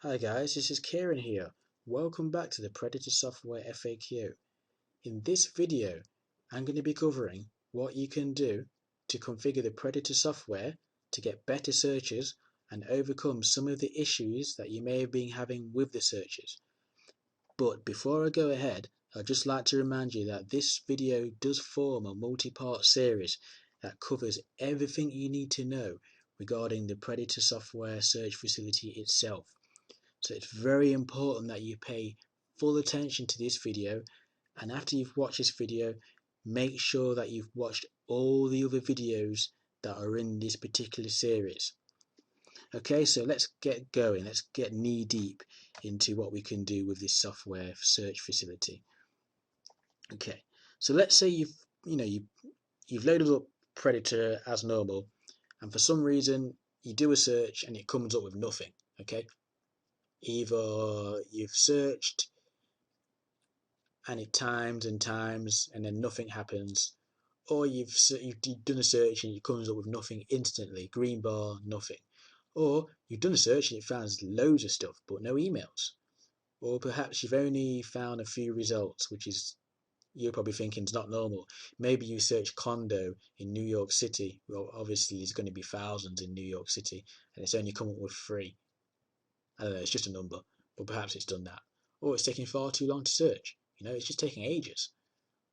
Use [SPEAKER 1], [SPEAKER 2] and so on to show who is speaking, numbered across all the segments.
[SPEAKER 1] Hi guys, this is Kieran here. Welcome back to the Predator Software FAQ. In this video, I'm going to be covering what you can do to configure the Predator software to get better searches and overcome some of the issues that you may have been having with the searches. But before I go ahead, I'd just like to remind you that this video does form a multi-part series that covers everything you need to know regarding the Predator software search facility itself. So it's very important that you pay full attention to this video, and after you've watched this video, make sure that you've watched all the other videos that are in this particular series. Okay, so let's get going. Let's get knee deep into what we can do with this software search facility. Okay, so let's say you've loaded up Predator as normal, and for some reason you do a search and it comes up with nothing. Okay, either you've searched and it times and times and then nothing happens, or you've done a search and it comes up with nothing instantly, green bar, nothing, or you've done a search and it finds loads of stuff but no emails, or perhaps you've only found a few results, which is you're probably thinking it's not normal. Maybe you search condo in New York City. Well, obviously there's going to be thousands in New York City and it's only come up with 3. I don't know, it's just a number, but perhaps it's done that. Or it's taking far too long to search. It's just taking ages.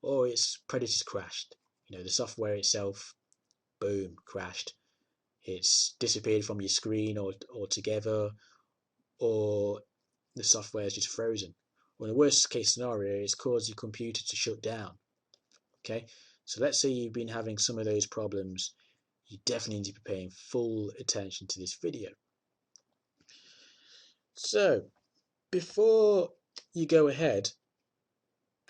[SPEAKER 1] Or it's Predator's crashed. The software itself, boom, crashed. It's disappeared from your screen altogether, or the software is just frozen. Or in the worst case scenario, it's caused your computer to shut down. Okay, so let's say you've been having some of those problems. You definitely need to be paying full attention to this video. So, before you go ahead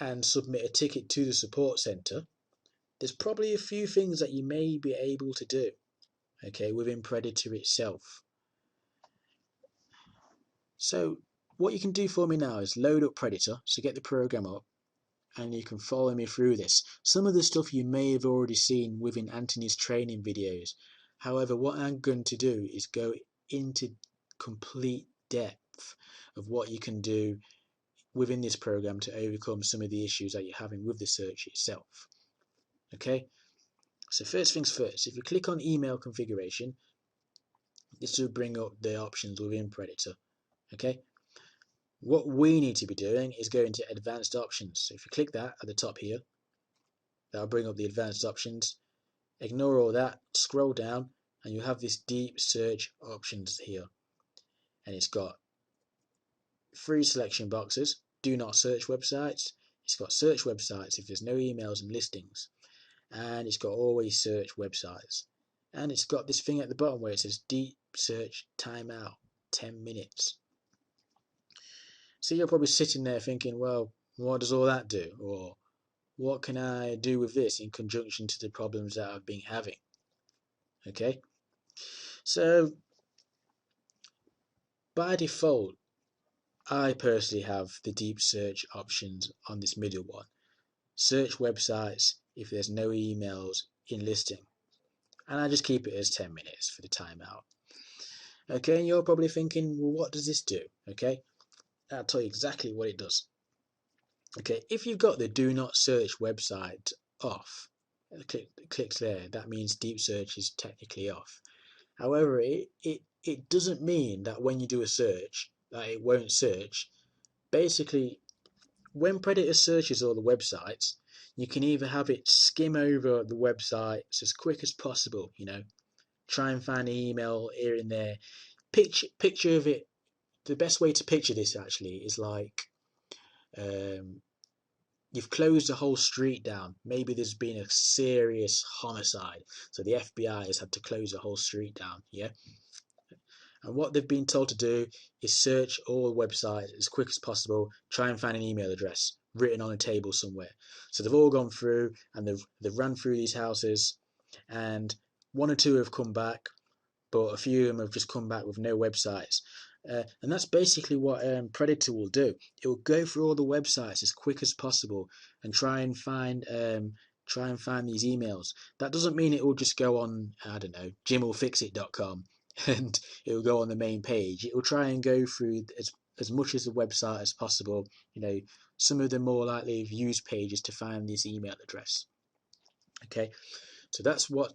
[SPEAKER 1] and submit a ticket to the support center, there's probably a few things that you may be able to do, okay, within Predator itself. So what you can do for me now is load up Predator, so get the program up, and you can follow me through this. Some of the stuff you may have already seen within Anthony's training videos. However, what I'm going to do is go into complete depth of what you can do within this program to overcome some of the issues that you're having with the search itself. Okay, so first things first, if you click on email configuration, this will bring up the options within Predator. Okay, what we need to be doing is going to advanced options. So if you click that at the top here, that'll bring up the advanced options. Ignore all that, scroll down, and you have this deep search options here. And it's got 3 selection boxes: do not search websites, it's got search websites if there's no emails and listings, and it's got always search websites. And it's got this thing at the bottom where it says deep search timeout, 10 minutes. So you're probably sitting there thinking, well, what does all that do? Or what can I do with this in conjunction to the problems that I've been having? Okay, so by default, I personally have the deep search options on this middle one. Search websites if there's no emails in listing. And I just keep it as 10 minutes for the timeout. Okay, and you're probably thinking, well, what does this do? Okay, I'll tell you exactly what it does. Okay, if you've got the do not search website off, click there, that means deep search is technically off. However, it doesn't mean that when you do a search that it won't search. Basically, when Predator searches all the websites, you can either have it skim over the websites as quick as possible, try and find an email here and there. Picture of it, the best way to picture this actually is like you've closed a whole street down. Maybe there's been a serious homicide, so the FBI has had to close a whole street down, yeah? And what they've been told to do is search all websites as quick as possible, try and find an email address written on a table somewhere. So they've all gone through and they've run through these houses, and 1 or 2 have come back, but a few of them have just come back with no websites. And that's basically what Predator will do. It will go through all the websites as quick as possible and try and find these emails. That doesn't mean it will just go on, I don't know, jimwillfixit.com and it will go on the main page. It will try and go through as much as the website as possible, some of the more likely used pages to find this email address. Okay, so that's what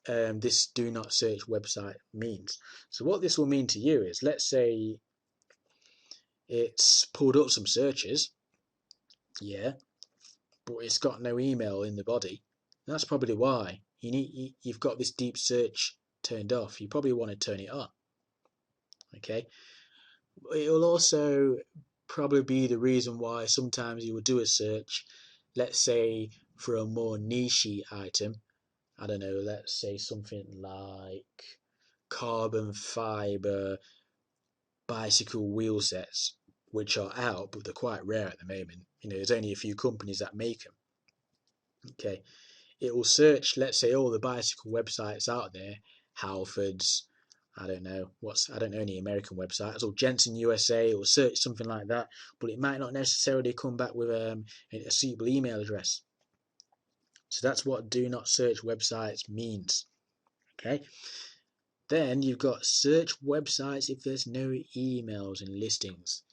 [SPEAKER 1] this do not search website means. So what this will mean to you is, let's say it's pulled up some searches, yeah, but it's got no email in the body. That's probably why you've got this deep search turned off. You probably want to turn it on. Okay, it will also probably be the reason why sometimes you will do a search, let's say for a more niche item. I don't know, let's say something like carbon fiber bicycle wheel sets, which are out, but they're quite rare at the moment. There's only a few companies that make them. Okay, it will search, let's say, all the bicycle websites out there, Halfords, I don't know any American websites, or Jensen USA, or search something like that, but it might not necessarily come back with a suitable email address. So that's what do not search websites means. Okay. Then you've got search websites if there's no emails in listings.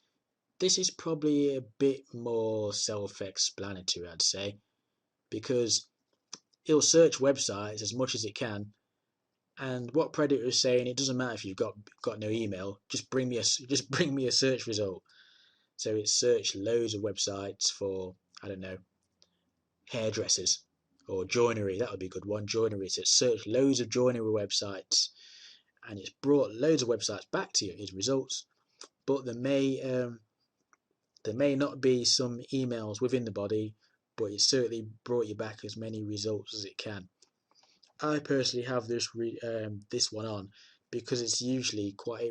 [SPEAKER 1] This is probably a bit more self-explanatory, I'd say, because it'll search websites as much as it can. And what Predator is saying, it doesn't matter if you've got no email, just bring me a search result. So it's searched loads of websites for, I don't know, hairdressers or joinery. That would be a good one, joinery. So it's searched loads of joinery websites, and it's brought loads of websites back to you as results. But there may not be some emails within the body, but it certainly brought you back as many results as it can. I personally have this one on because it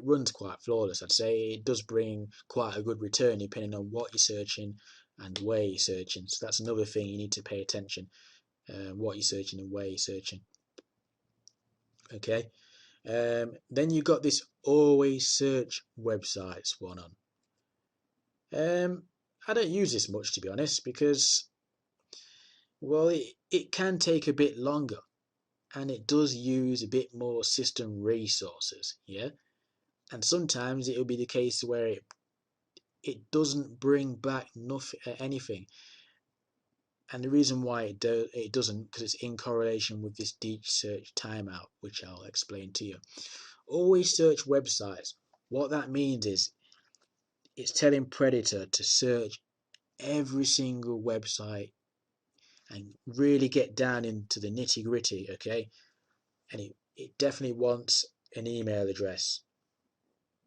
[SPEAKER 1] runs quite flawless. I'd say it does bring quite a good return depending on what you're searching and where you're searching. So that's another thing you need to pay attention, what you're searching and where you're searching. Okay, then you've got this always search websites one on. I don't use this much, to be honest, because, well, it can take a bit longer, and it does use a bit more system resources, yeah? And sometimes it'll be the case where it doesn't bring back anything. And the reason why it doesn't, because it's in correlation with this deep search timeout, which I'll explain to you. Always search websites. What that means is it's telling Predator to search every single website and really get down into the nitty gritty, okay? And it definitely wants an email address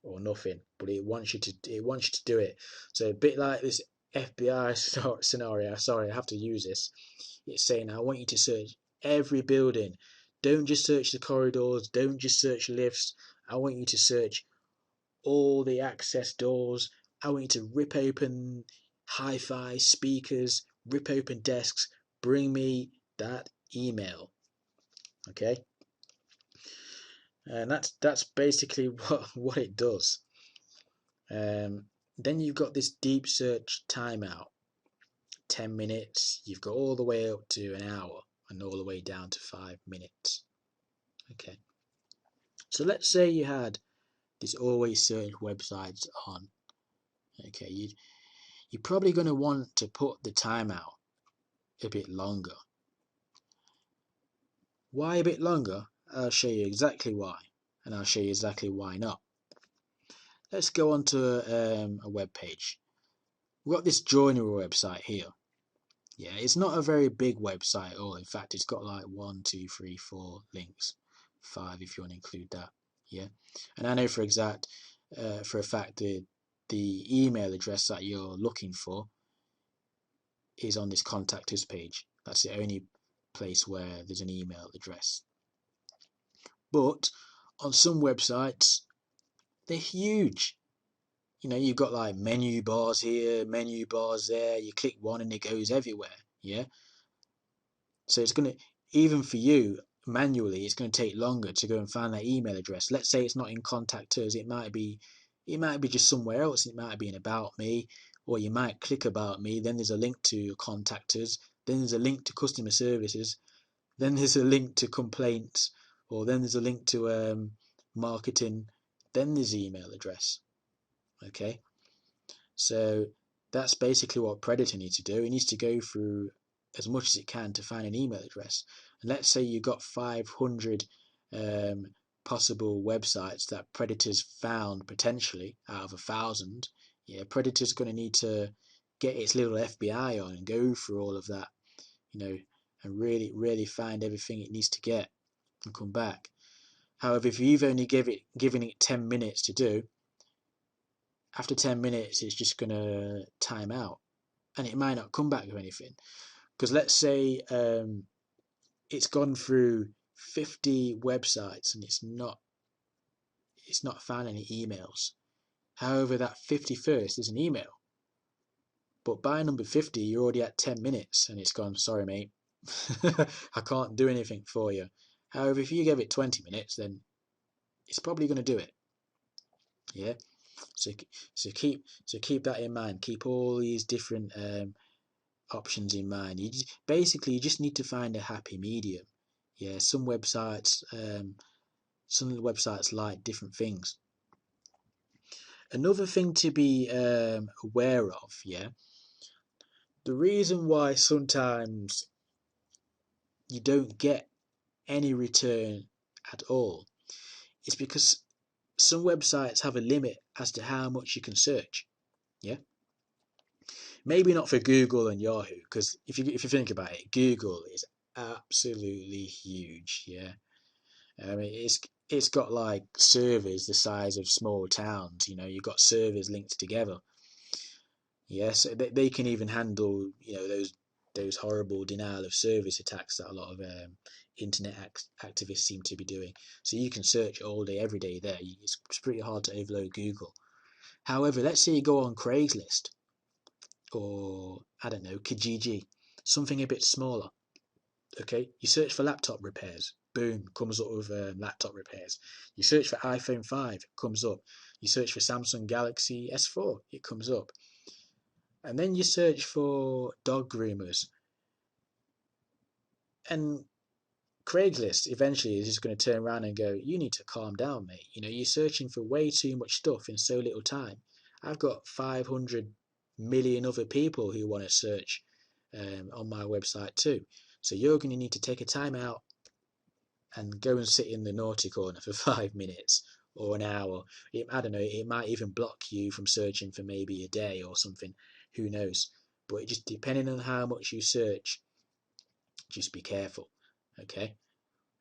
[SPEAKER 1] or nothing, but it wants you to do it. So a bit like this FBI scenario. Sorry, I have to use this. It's saying, I want you to search every building. Don't just search the corridors. Don't just search lifts. I want you to search all the access doors. I want you to rip open hi-fi speakers, rip open desks. Bring me that email. Okay, and that's basically what it does. Then you've got this deep search timeout, 10 minutes. You've got all the way up to an hour and all the way down to 5 minutes. Okay, so let's say you had this always search websites on. Okay, you're probably going to want to put the timeout a bit longer. Why a bit longer? I'll show you exactly why, and I'll show you exactly why not. Let's go on to a web page. We've got this joinery website here. Yeah, it's not a very big website at all. In fact, it's got like 1, 2, 3, 4 links, 5 if you want to include that. Yeah, and I know for a fact that the email address that you're looking for is on this contact us page. That's the only place where there's an email address. But on some websites, they're huge. You've got like menu bars here, menu bars there. You click one and it goes everywhere. Yeah. So it's going to, even for you manually, it's going to take longer to go and find that email address. Let's say it's not in contact us. It might be just somewhere else. It might be in about me, or you might click about me. Then there's a link to contact us. Then there's a link to customer services. Then there's a link to complaints, or then there's a link to marketing, then there's email address. Okay, so that's basically what Predator needs to do. It needs to go through as much as it can to find an email address. And let's say you got 500 possible websites that Predator's found potentially out of 1,000. Yeah, Predator's going to need to get its little FBI on and go through all of that, and really find everything it needs to get and come back. However, if you've only given it 10 minutes to do, after 10 minutes it's just going to time out and it might not come back with anything. Because let's say it's gone through 50 websites and it's not found any emails. However, that 51st is an email. But by number 50, you're already at 10 minutes and it's gone, sorry, mate, I can't do anything for you. However, if you give it 20 minutes, then it's probably going to do it. Yeah. So keep that in mind. Keep all these different options in mind. You just need to find a happy medium. Yeah. Some websites like different things. Another thing to be aware of. Yeah. The reason why sometimes you don't get any return at all is because some websites have a limit as to how much you can search. Yeah. Maybe not for Google and Yahoo, because if you think about it, Google is absolutely huge. Yeah. I mean, it's got like servers the size of small towns. You've got servers linked together. Yes, they can even handle those horrible denial of service attacks that a lot of internet activists seem to be doing. So you can search all day, every day there. It's pretty hard to overload Google. However, let's say you go on Craigslist or, I don't know, Kijiji, something a bit smaller. Okay, you search for laptop repairs, boom, comes up with laptop repairs. You search for iPhone 5, comes up. You search for Samsung Galaxy S4, it comes up. And then you search for dog groomers. And Craigslist eventually is just going to turn around and go, you need to calm down, mate. You're searching for way too much stuff in so little time. I've got 500 million other people who want to search on my website too. So you're going to need to take a time out and go and sit in the naughty corner for 5 minutes or an hour. I don't know, it might even block you from searching for maybe a day or something. Who knows? But it just depending on how much you search, just be careful. Okay?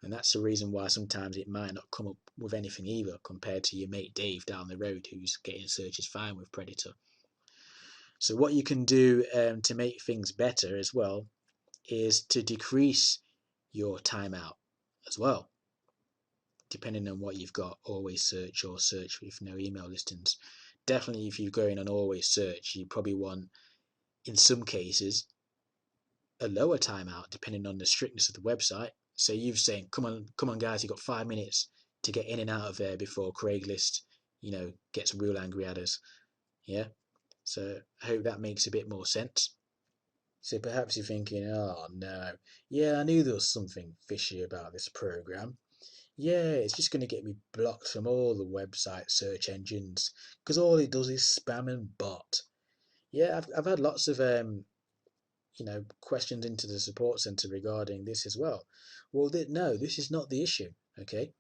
[SPEAKER 1] And that's the reason why sometimes it might not come up with anything either, compared to your mate Dave down the road who's getting searches fine with Predator. So what you can do to make things better as well is to decrease your timeout as well. Depending on what you've got, always search or search with no email listings. Definitely if you're going on always search, you probably want, in some cases, a lower timeout depending on the strictness of the website. So you've saying, come on guys, you've got 5 minutes to get in and out of there before Craigslist, gets real angry at us. Yeah. So I hope that makes a bit more sense. So perhaps you're thinking, oh no, yeah, I knew there was something fishy about this program. Yeah, it's just going to get me blocked from all the website search engines because all it does is spam and bot. Yeah, I've had lots of questions into the support center regarding this as well. Well, no, this is not the issue. Okay,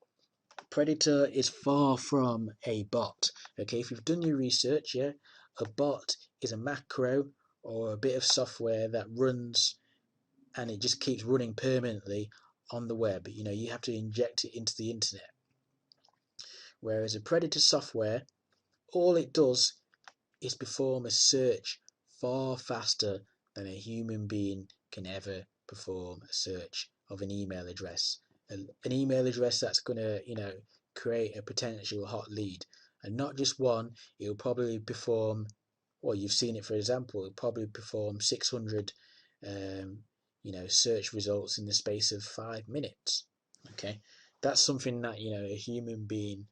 [SPEAKER 1] Predator is far from a bot. Okay, if you've done your research, yeah, a bot is a macro or a bit of software that runs and it just keeps running permanently on the web. You have to inject it into the internet. Whereas a Predator software, all it does is perform a search far faster than a human being can ever perform a search of an email address. An email address that's going to, create a potential hot lead. And not just one, it'll probably perform, well, you've seen it for example, it'll probably perform 600, search results in the space of 5 minutes. Okay, that's something that, a human being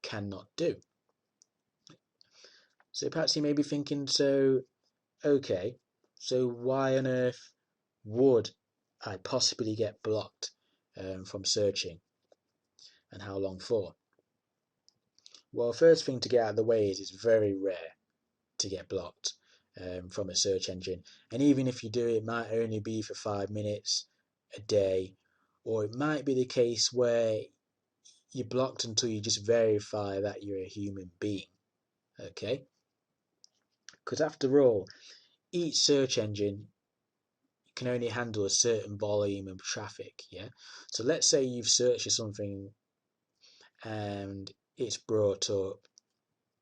[SPEAKER 1] cannot do. So perhaps you may be thinking, okay, so why on earth would I possibly get blocked from searching, and how long for? Well, first thing to get out of the way is it's very rare to get blocked from a search engine. And even if you do, it might only be for 5 minutes a day, or it might be the case where you're blocked until you just verify that you're a human being. Okay? Because after all, each search engine can only handle a certain volume of traffic. Yeah. So let's say you've searched for something and it's brought up,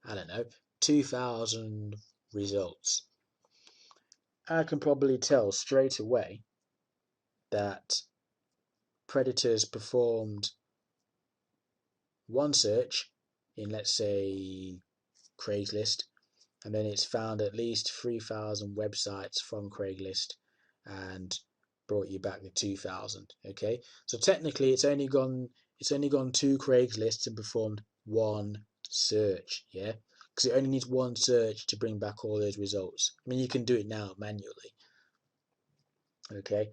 [SPEAKER 1] I don't know, 2,000 results. I can probably tell straight away that predators performed one search in, let's say, Craigslist, and then it's found at least 3,000 websites from Craigslist and brought you back the 2,000. Okay, so technically it's only gone to Craigslist and performed one search. Yeah, because it only needs one search to bring back all those results. I mean, you can do it now manually. Okay,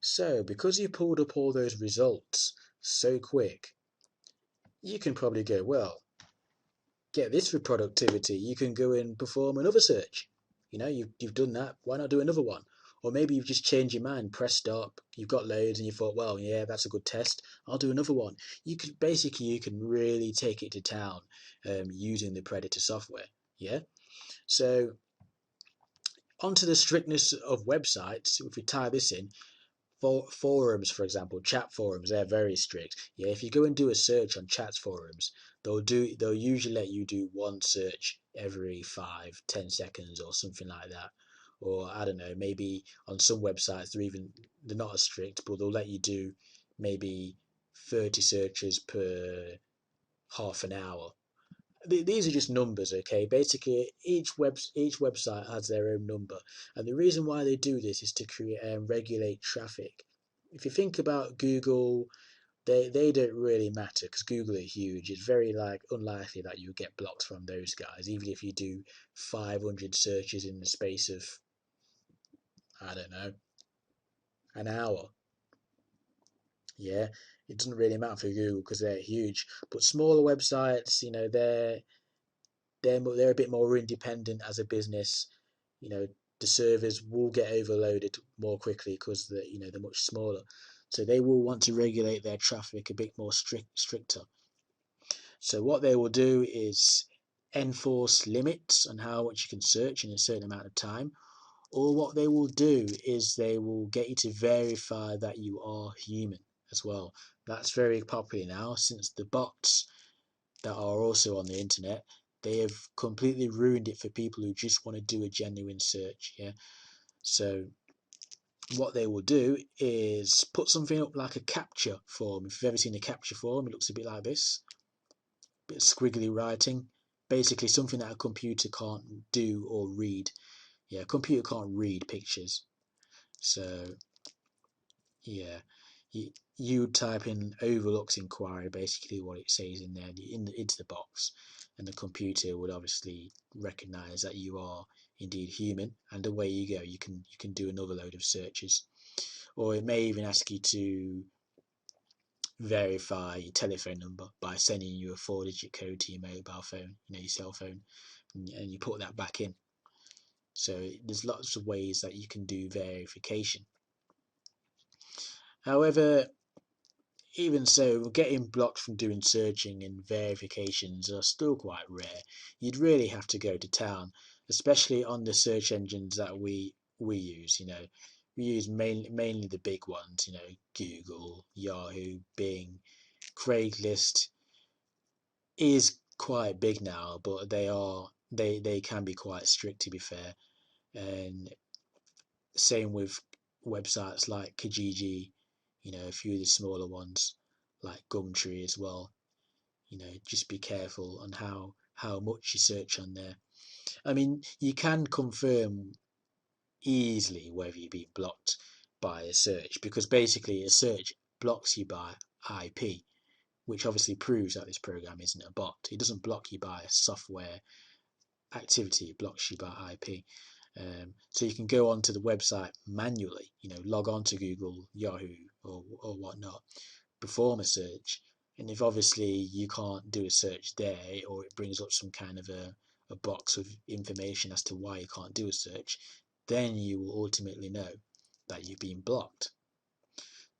[SPEAKER 1] so because you pulled up all those results so quick, you can probably go, well, get this for productivity. You can go and perform another search. You know, you've done that. Why not do another one? Or maybe you've just changed your mind, pressed stop. You've got loads, and you thought, well, yeah, that's a good test. I'll do another one. You can really take it to town using the Predator software. Yeah. So onto the strictness of websites. If we tie this in, forums, for example, chat forums, they're very strict. Yeah, if you go and do a search on chat forums, they'll usually let you do one search every 5-10 seconds or something like that. Or I don't know, maybe on some websites they're not as strict, but they'll let you do maybe 30 searches per half an hour. These are just numbers, okay? Basically, each website has their own number, and the reason why they do this is to create regulate traffic. If you think about Google, they don't really matter because Google are huge. It's very unlikely that you get blocked from those guys, even if you do 500 searches in the space of, I don't know, an hour. Yeah, it doesn't really matter for Google because they're huge. But smaller websites, they're a bit more independent as a business. You know, the servers will get overloaded more quickly because they're much smaller, so they will want to regulate their traffic a bit more stricter. So what they will do is enforce limits on how much you can search in a certain amount of time, or what they will do is they will get you to verify that you are human as well. That's very popular now since the bots that are also on the internet, they have completely ruined it for people who just want to do a genuine search. Yeah. So what they will do is put something up like a captcha form. If you've ever seen a captcha form, it looks a bit like this, a bit of squiggly writing. Basically, something that a computer can't do or read. Yeah, a computer can't read pictures. So yeah, you type in Overlook's inquiry, basically what it says in there, into the box, and the computer would obviously recognise that you are indeed human, and away you go. You can do another load of searches, or it may even ask you to verify your telephone number by sending you a 4-digit code to your mobile phone, your cell phone, and you put that back in. So there's lots of ways that you can do verification. However, even so, getting blocked from doing searching and verifications are still quite rare. You'd really have to go to town, especially on the search engines that we use. We use mainly the big ones. Google, Yahoo, Bing, Craigslist is quite big now, but they can be quite strict, to be fair. And same with websites like Kijiji, a few of the smaller ones like Gumtree as well. Just be careful on how much you search on there. I mean, you can confirm easily whether you've been blocked by a search because basically a search blocks you by IP, which obviously proves that this program isn't a bot. It doesn't block you by a software activity, it blocks you by IP. So you can go onto the website manually, log on to Google, Yahoo, or whatnot, perform a search, And if obviously you can't do a search there, or it brings up some kind of a box of information as to why you can't do a search, then you will ultimately know that you've been blocked.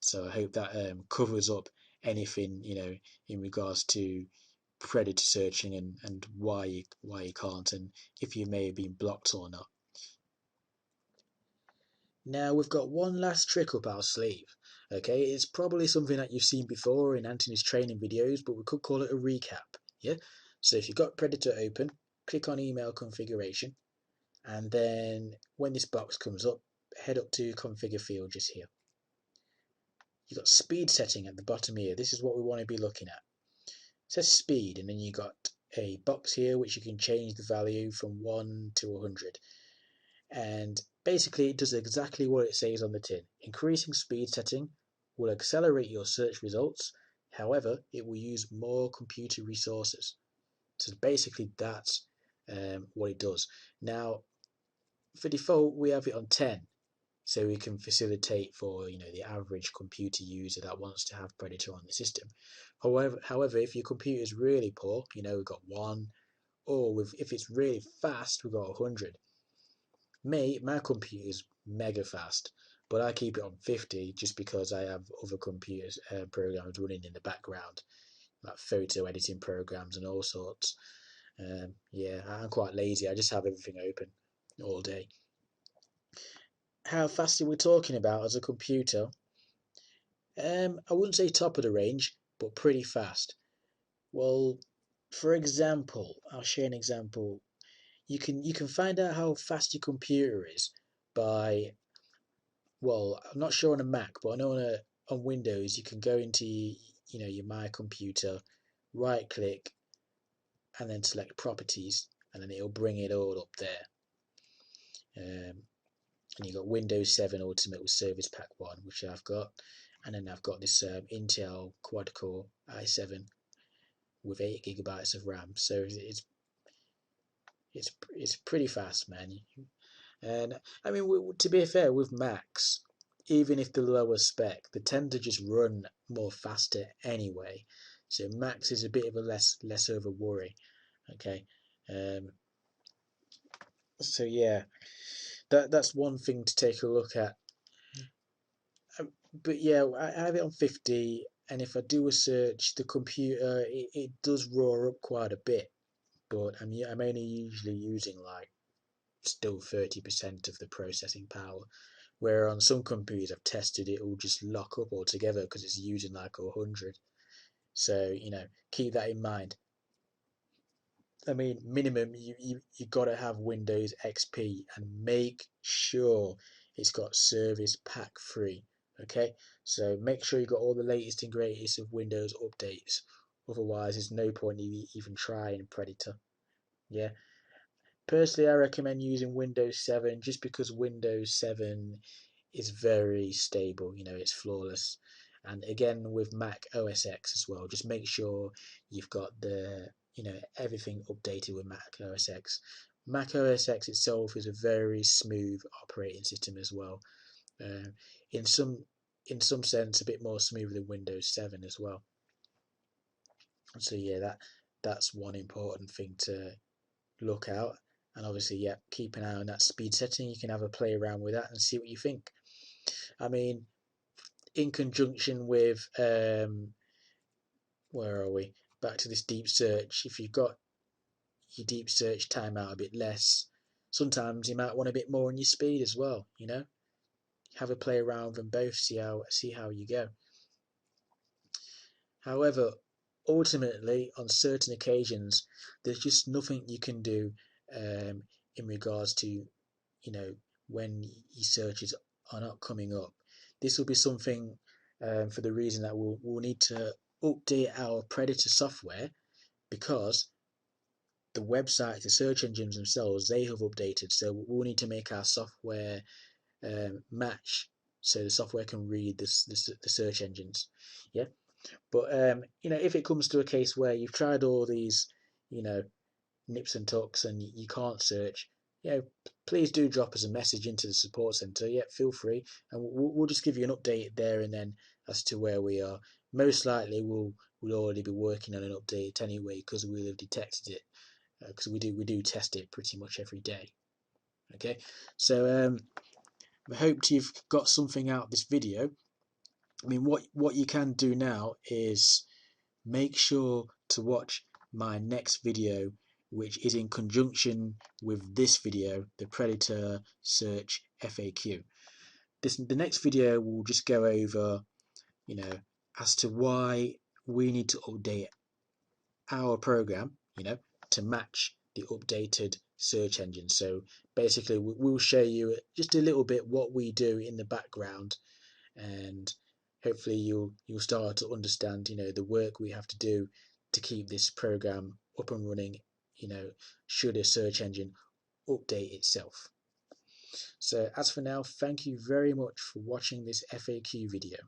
[SPEAKER 1] So I hope that covers up anything, in regards to predator searching and why you can't, and if you may have been blocked or not. Now we've got one last trick up our sleeve. Okay, it's probably something that you've seen before in Anthony's training videos, but we could call it a recap. Yeah. So if you've got Predator open, click on email configuration, and then when this box comes up, head up to configure field just here. You've got speed setting at the bottom here. This is what we want to be looking at. It says speed, and then you got a box here which you can change the value from 1 to 100. And basically it does exactly what it says on the tin. Increasing speed setting will accelerate your search results. However, it will use more computer resources. So basically that's what it does. Now, for default, we have it on 10. So we can facilitate for the average computer user that wants to have Predator on the system. However, if your computer is really poor, we've got 1, or if it's really fast, we've got 100. My computer is mega fast, but I keep it on 50 just because I have other computers programs running in the background, like photo editing programs and all sorts. Yeah, I'm quite lazy. I just have everything open all day. How fast are we talking about as a computer? I wouldn't say top of the range, but pretty fast. Well, for example, I'll share an example. You can find out how fast your computer is by, well, I'm not sure on a Mac, but I know on Windows you can go into your My Computer, right click, and then select Properties, and then it'll bring it all up there. And you've got Windows 7 Ultimate with Service Pack 1, which I've got, and then I've got this Intel quad-core i7 with 8 GB of RAM. So it's pretty fast, man. And I mean, to be fair, with Macs, even if the lower spec, they tend to just run more faster anyway. So Macs is a bit of a less of a worry. Okay. So yeah, that's one thing to take a look at. But yeah, I have it on 50, and if I do a search, the computer it does roar up quite a bit. But I'm only usually using like still 30% of the processing power. Where on some computers I've tested, it will just lock up altogether because it's using like 100. So keep that in mind. I mean, minimum you gotta have Windows XP and make sure it's got Service Pack 3. Okay, so make sure you got all the latest and greatest of Windows updates. Otherwise, there's no point in even trying Predator. Yeah. Personally, I recommend using Windows 7 just because Windows 7 is very stable. It's flawless. And again, with Mac OS X as well, just make sure you've got everything updated with Mac OS X. Mac OS X itself is a very smooth operating system as well. Uh, in some sense, a bit more smooth than Windows 7 as well. So yeah, that's one important thing to look out. And obviously, yeah, keep an eye on that speed setting. You can have a play around with that and see what you think. I mean, in conjunction with where are we? Back to this deep search. If you've got your deep search timeout a bit less, sometimes you might want a bit more on your speed as well. Have a play around with them both. See how you go. However, ultimately, on certain occasions, there's just nothing you can do in regards to when your searches are not coming up. This will be something for the reason that we'll need to update our Predator software, because the websites, the search engines themselves, they have updated. So we'll need to make our software match, so the software can read the search engines. Yeah. But if it comes to a case where you've tried all these, nips and tucks and you can't search, please do drop us a message into the support centre. Yeah, feel free, and we'll just give you an update there and then as to where we are. Most likely we'll we'll already be working on an update anyway, because we'll have detected it, because we do test it pretty much every day. Okay, so I hope you've got something out of this video. I mean, what you can do now is make sure to watch my next video, which is in conjunction with this video, the Predator Search FAQ. The next video will just go over, as to why we need to update our program, to match the updated search engine. So basically, we'll show you just a little bit what we do in the background, and hopefully you'll start to understand, the work we have to do to keep this program up and running, should a search engine update itself. So as for now, thank you very much for watching this FAQ video.